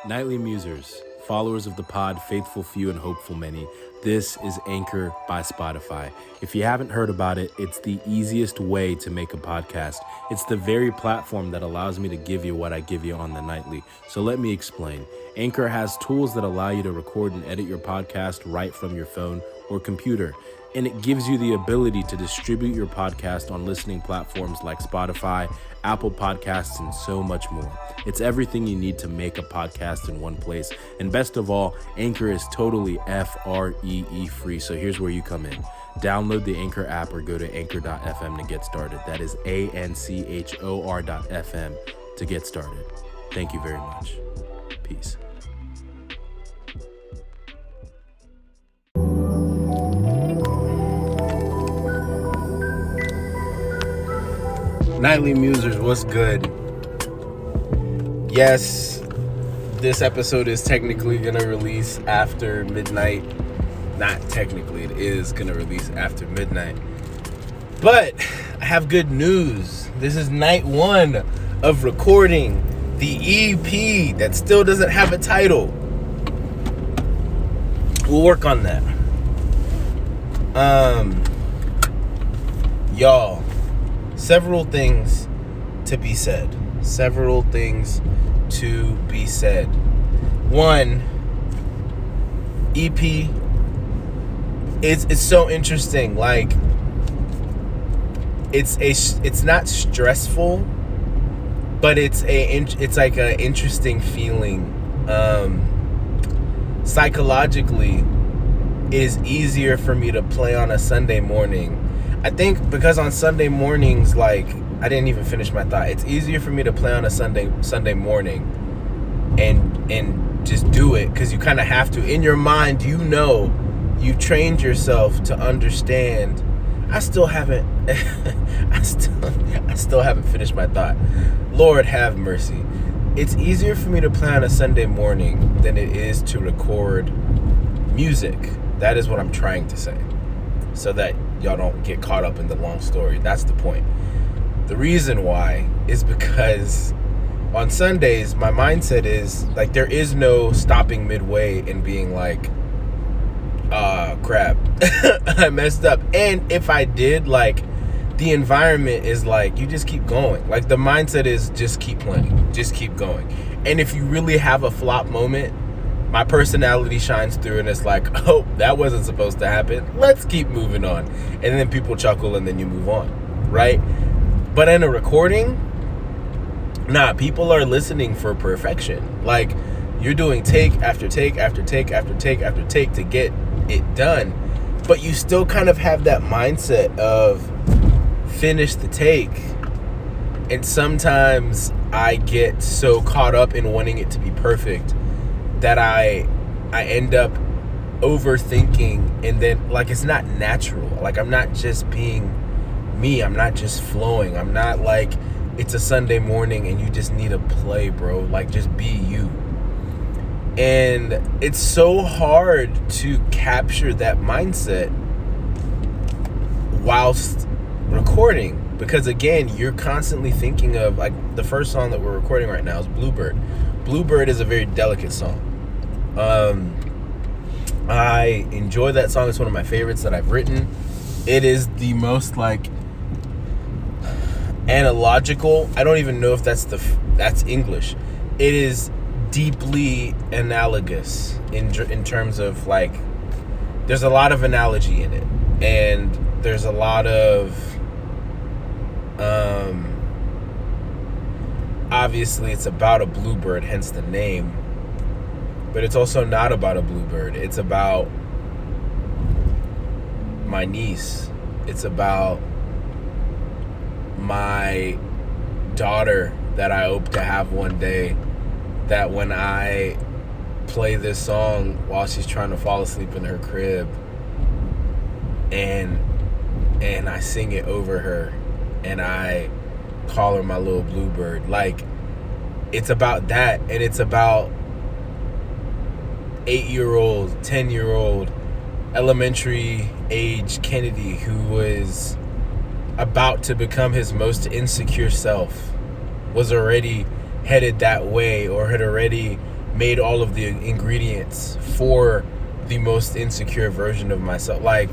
Nightly Musers, followers of the pod, faithful few and hopeful many. This is Anchor by Spotify. If you haven't heard about it, it's the easiest way to make a podcast. It's the very platform that allows me to give you what I give you on the nightly. So let me explain. Anchor has tools that allow you to record and edit your podcast right from your phone or computer. And it gives you the ability to distribute your podcast on listening platforms like Spotify, Apple Podcasts, and so much more. It's everything you need to make a podcast in one place. And best of all, Anchor is totally FREE free. So here's where you come in. Download the Anchor app or go to anchor.fm to get started. That is ANCHOR.fm to get started. Thank you very much. Peace. Nightly Musers, what's good? Yes, this episode is technically going to release after midnight. Not technically, it is going to release after midnight. But I have good news. This is night one of recording the EP that still doesn't have a title. We'll work on that. Y'all. Several things to be said. One, EP. It's so interesting. Like, it's not stressful, but it's like an interesting feeling. Psychologically, it is easier for me to play on a Sunday morning. I think because on Sunday mornings, like, I didn't even finish my thought. It's easier for me to play on a Sunday morning and just do it because you kind of have to. In your mind, you've trained yourself to understand. I still haven't finished my thought. Lord have mercy. It's easier for me to play on a Sunday morning than it is to record music. That is what I'm trying to say. So that y'all don't get caught up in the long story. That's the point. The reason why is because on Sundays, my mindset is like, there is no stopping midway and being like, crap, I messed up. And if I did, like, the environment is like, you just keep going. Like, the mindset is just keep playing, just keep going. And if you really have a flop moment, my personality shines through and it's like, oh, that wasn't supposed to happen. Let's keep moving on. And then people chuckle and then you move on, right? But in a recording, people are listening for perfection. Like, you're doing take after take after take after take after take to get it done. But you still kind of have that mindset of finish the take. And sometimes I get so caught up in wanting it to be perfect that I end up overthinking, and then, like, it's not natural. Like, I'm not just being me. I'm not just flowing. I'm not like, it's a Sunday morning and you just need to play, bro. Like, just be you. And it's so hard to capture that mindset whilst recording, because again, you're constantly thinking of, like, the first song that we're recording right now is Bluebird. Bluebird is a very delicate song. I enjoy that song. It's one of my favorites that I've written. It is the most, like, analogical. I don't even know if that's English. It is deeply analogous in terms of, like, there's a lot of analogy in it, and there's a lot of obviously it's about a bluebird, hence the name. But it's also not about a bluebird. It's about my niece. It's about my daughter that I hope to have one day, that when I play this song while she's trying to fall asleep in her crib and I sing it over her and I call her my little bluebird. Like, it's about that, and it's about 8-year-old, 10-year-old, elementary age Kennedy, who was about to become his most insecure self, was already headed that way, or had already made all of the ingredients for the most insecure version of myself. Like,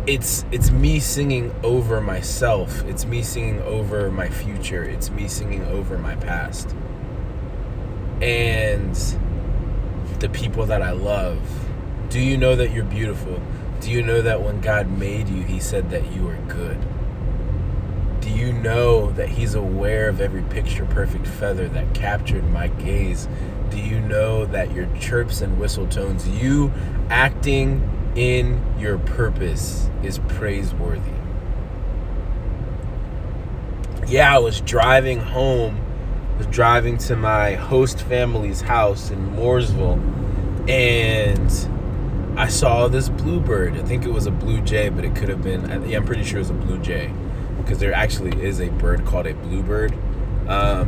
it's me singing over myself. It's me singing over my future. It's me singing over my past. And the people that I love. Do you know that you're beautiful? Do you know that when God made you, he said that you are good? Do you know that he's aware of every picture-perfect feather that captured my gaze? Do you know that your chirps and whistle tones, you acting in your purpose, is praiseworthy? Yeah, I was driving home. I was driving to my host family's house in Mooresville, and I saw this bluebird. I think it was a blue jay, but it could have been, I'm pretty sure it was a blue jay, because there actually is a bird called a bluebird. But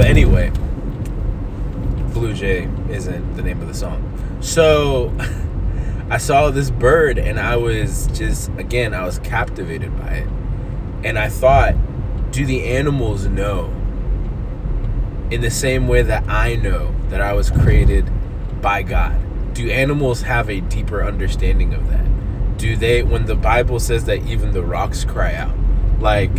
anyway, Blue Jay isn't the name of the song. So I saw this bird, and I was just, again, I was captivated by it. And I thought, do the animals know, in the same way that I know that I was created by God? Do animals have a deeper understanding of that? Do they, when the Bible says that even the rocks cry out, like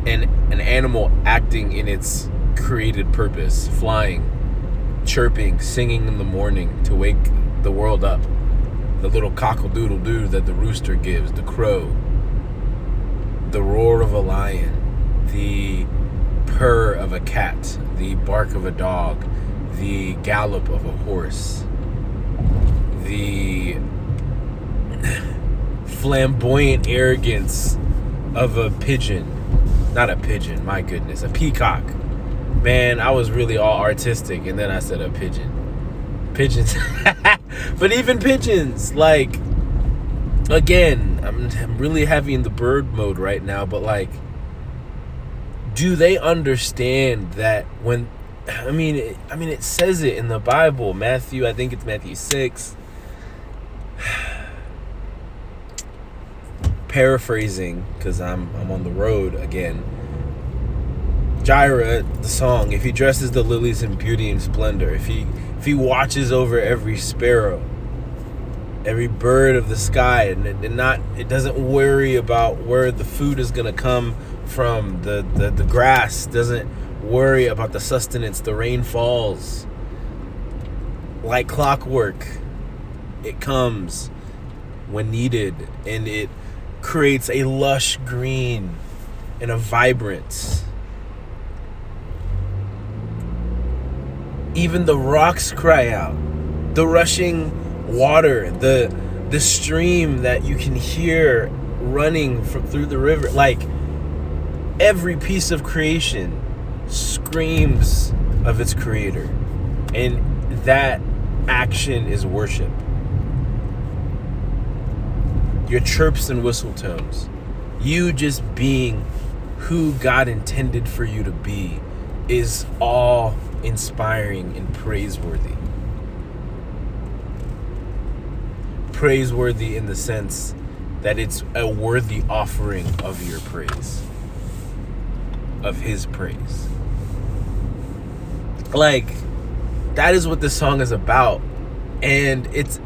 an animal acting in its created purpose, flying, chirping, singing in the morning to wake the world up, the little cockle-doodle-doo that the rooster gives, the crow, the roar of a lion, the purr of a cat, the bark of a dog, the gallop of a horse, the flamboyant arrogance of a pigeon. Not a pigeon, my goodness, a peacock. Man, I was really all artistic, and then I said a pigeon. Pigeons. But even pigeons, like, again, I'm really heavy in the bird mode right now, but like, do they understand that when, I mean, it says it in the Bible, Matthew, I think it's Matthew 6. Paraphrasing, because I'm on the road again. Jireh, the song, if he dresses the lilies in beauty and splendor, if he watches over every sparrow, every bird of the sky, and it doesn't worry about where the food is gonna come from, the grass doesn't worry about the sustenance, the rain falls like clockwork, it comes when needed, and it creates a lush green and a vibrance. Even the rocks cry out. The rushing water, the stream that you can hear running through the river, like, every piece of creation screams of its creator, and that action is worship. Your chirps and whistle tones, you just being who God intended for you to be, is all inspiring and praiseworthy. Praiseworthy in the sense that it's a worthy offering of your praise, of his praise. Like, that is what this song is about. And it's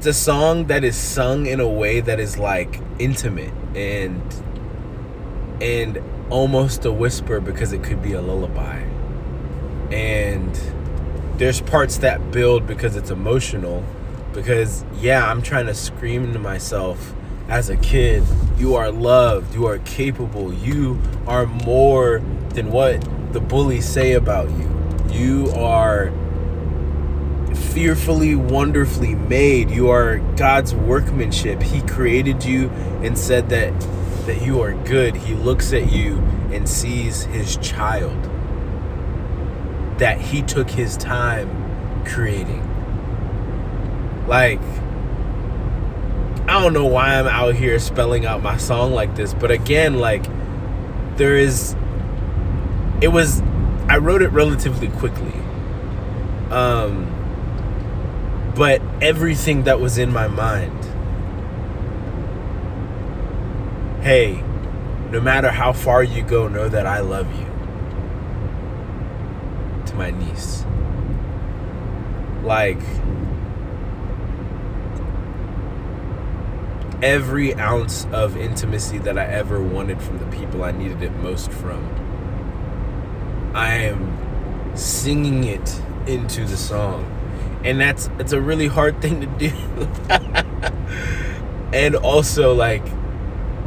a song that is sung in a way that is like intimate and almost a whisper, because it could be a lullaby. And there's parts that build because it's emotional, because yeah, I'm trying to scream to myself as a kid, you are loved, you are capable, you are more than what the bullies say about you. You are fearfully, wonderfully made. You are God's workmanship. He created you and said that you are good. He looks at you and sees his child that he took his time creating. Like, I don't know why I'm out here spelling out my song like this, but again, like, I wrote it relatively quickly. But everything that was in my mind, hey, no matter how far you go, know that I love you. my niece. Like, every ounce of intimacy that I ever wanted from the people I needed it most from, I am singing it into the song. And it's a really hard thing to do. And also, like,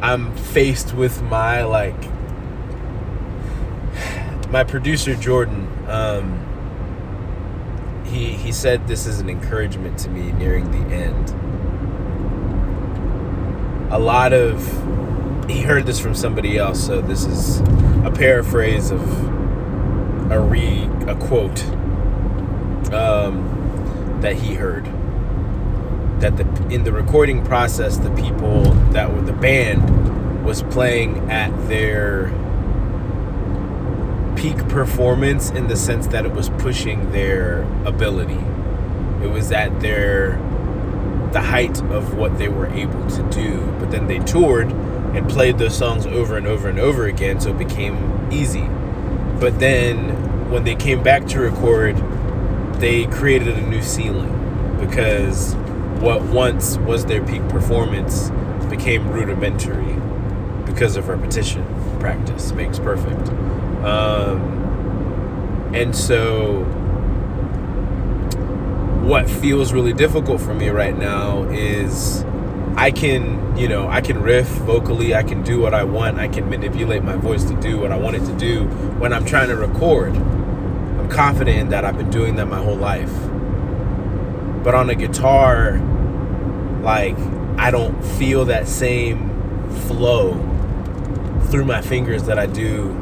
I'm faced with my producer Jordan. He said this is an encouragement to me nearing the end. He heard this from somebody else, so this is a paraphrase of a quote that he heard. That in the recording process, the people that were the band was playing at their peak performance, in the sense that it was pushing their ability. It was at the height of what they were able to do. But then they toured and played those songs over and over and over again, so it became easy. But then when they came back to record, they created a new ceiling, because what once was their peak performance became rudimentary because of repetition. Practice makes perfect. And so what feels really difficult for me right now is I can riff vocally, I can do what I want, I can manipulate my voice to do what I want it to do when I'm trying to record. I'm confident in that. I've been doing that my whole life. But on a guitar, like, I don't feel that same flow through my fingers that I do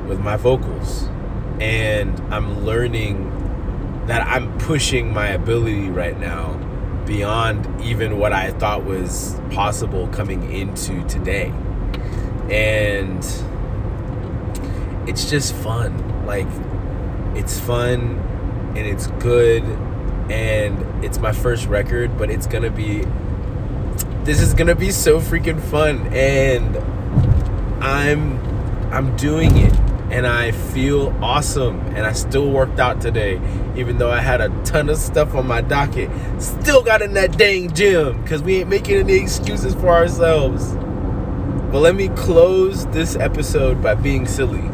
with my vocals. And I'm learning that I'm pushing my ability right now beyond even what I thought was possible coming into today. And it's just fun. Like, it's fun and it's good, and it's my first record, but this is gonna be so freaking fun, and I'm doing it, and I feel awesome, and I still worked out today, even though I had a ton of stuff on my docket. Still got in that dang gym, because we ain't making any excuses for ourselves. But let me close this episode by being silly.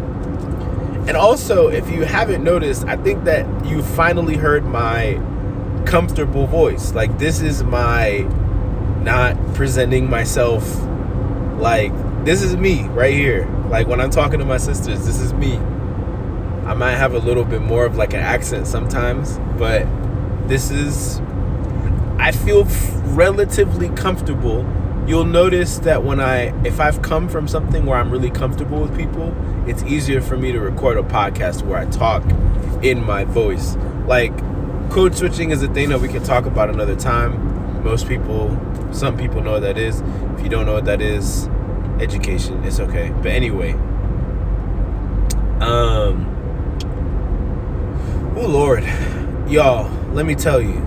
And also, if you haven't noticed, I think that you finally heard my comfortable voice. Like, this is my not presenting myself, like, this is me right here. Like, when I'm talking to my sisters, this is me. I might have a little bit more of like an accent sometimes, but I feel relatively comfortable. You'll notice that if I've come from something where I'm really comfortable with people, it's easier for me to record a podcast where I talk in my voice. Like, code switching is a thing that we can talk about another time. Some people know what that is. If you don't know what that is, education, it's okay. But anyway, oh Lord, y'all, let me tell you,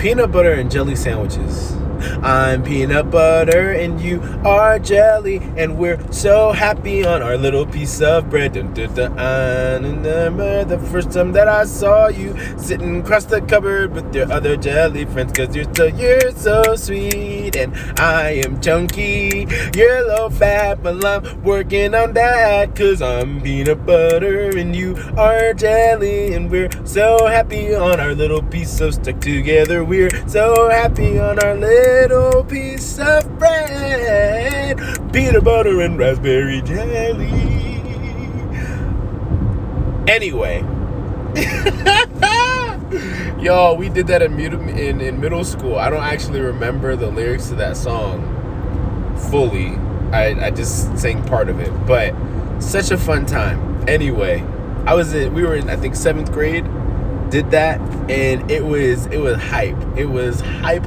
peanut butter and jelly sandwiches. I'm peanut butter and you are jelly, and we're so happy on our little piece of bread. I remember the first time that I saw you sitting across the cupboard with your other jelly friends, cause you're so sweet and I am chunky. You're low fat, but I'm working on that, cause I'm peanut butter and you are jelly, and we're so happy on our little piece of stuck together. We're so happy on our little piece of bread, peanut butter and raspberry jelly. Anyway, y'all, we did that in middle school. I don't actually remember the lyrics to that song fully. I just sang part of it, but such a fun time. Anyway, we were in, I think, 7th grade. Did that, and it was hype. It was hype.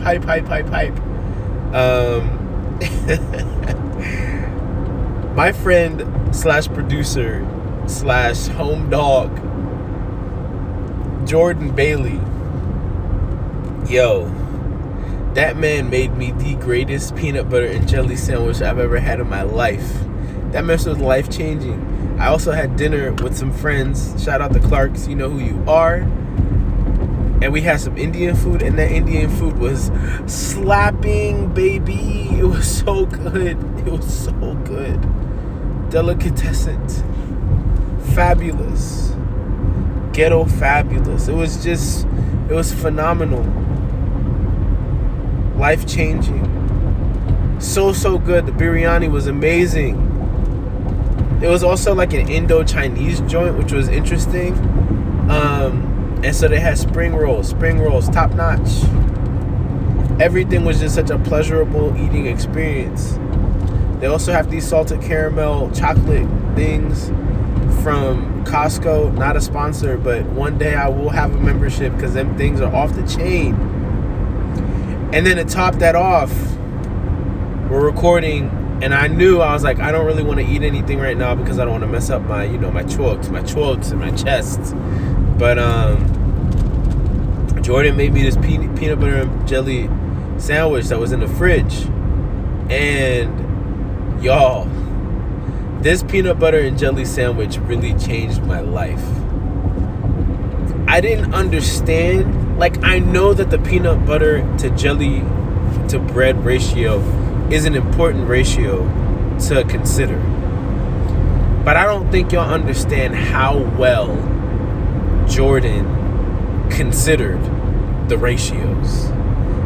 My friend / producer / home dog, Jordan Bailey, yo, that man made me the greatest peanut butter and jelly sandwich I've ever had in my life. That mess was life-changing. I also had dinner with some friends. Shout out to Clarks, you know who you are. And we had some Indian food, and that Indian food was slapping, baby. It was so good. It was so good. Delicatessen. Fabulous. Ghetto fabulous. It was phenomenal. Life-changing. So good. The biryani was amazing. It was also like an Indo-Chinese joint, which was interesting. And so they had spring rolls, top notch. Everything was just such a pleasurable eating experience. They also have these salted caramel chocolate things from Costco. Not a sponsor, but one day I will have a membership because them things are off the chain. And then to top that off, we're recording, and I was like, I don't really want to eat anything right now because I don't want to mess up my, my chokes and my chest. But Jordan made me this peanut butter and jelly sandwich that was in the fridge. And y'all, this peanut butter and jelly sandwich really changed my life. I didn't understand, like, I know that the peanut butter to jelly to bread ratio is an important ratio to consider. But I don't think y'all understand how well Jordan considered the ratios.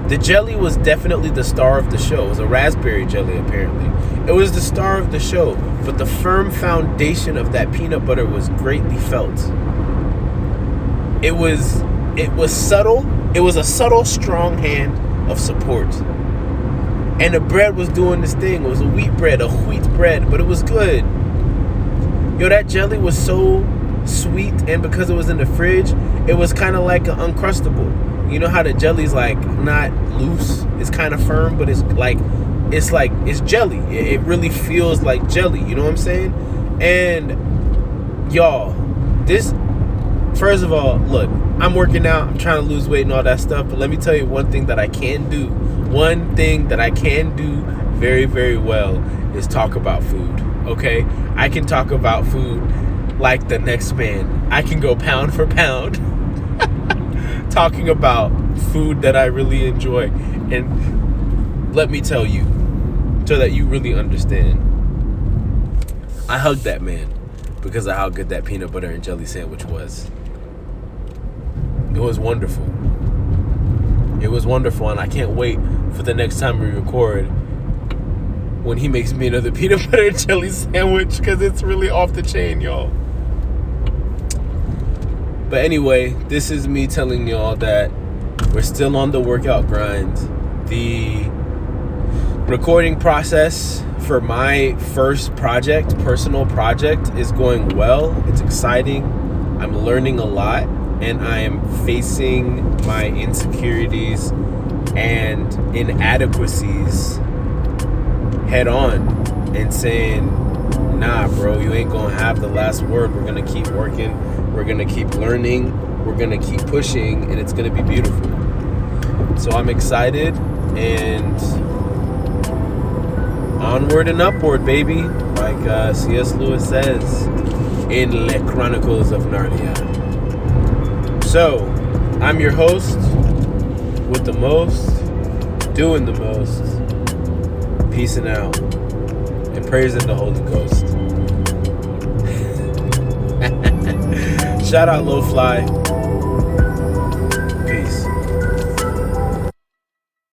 The jelly was definitely the star of the show. It was a raspberry jelly, apparently. It was the star of the show, but the firm foundation of that peanut butter was greatly felt. It was subtle. It was a subtle, strong hand of support. And the bread was doing this thing. It was a wheat bread, but it was good. Yo, that jelly was so sweet, and because it was in the fridge, it was kind of like an Uncrustable. You know how the jelly's like not loose, it's kind of firm, but it's jelly. It really feels like jelly, you know what I'm saying? And y'all, this, first of all, look, I'm working out, I'm trying to lose weight and all that stuff, but let me tell you one thing that I can do. One thing that I can do very, very well is talk about food, okay? I can talk about food like the next man. I can go pound for pound talking about food that I really enjoy. And let me tell you, so that you really understand, I hugged that man because of how good that peanut butter and jelly sandwich was. It was wonderful. It was wonderful, and I can't wait for the next time we record when he makes me another peanut butter and jelly sandwich, because it's really off the chain, y'all. But anyway, this is me telling y'all that we're still on the workout grind. The recording process for my first project, personal project, is going well. It's exciting. I'm learning a lot, and I am facing my insecurities and inadequacies head on and saying, nah, bro, you ain't gonna have the last word. We're gonna keep working. We're gonna keep learning. We're gonna keep pushing, and it's gonna be beautiful. So I'm excited, and onward and upward, baby. Like C.S. Lewis says in Le Chronicles of Narnia. So, I'm your host with the most, doing the most, peacing out, and praising the Holy Ghost. Shout out Low Fly.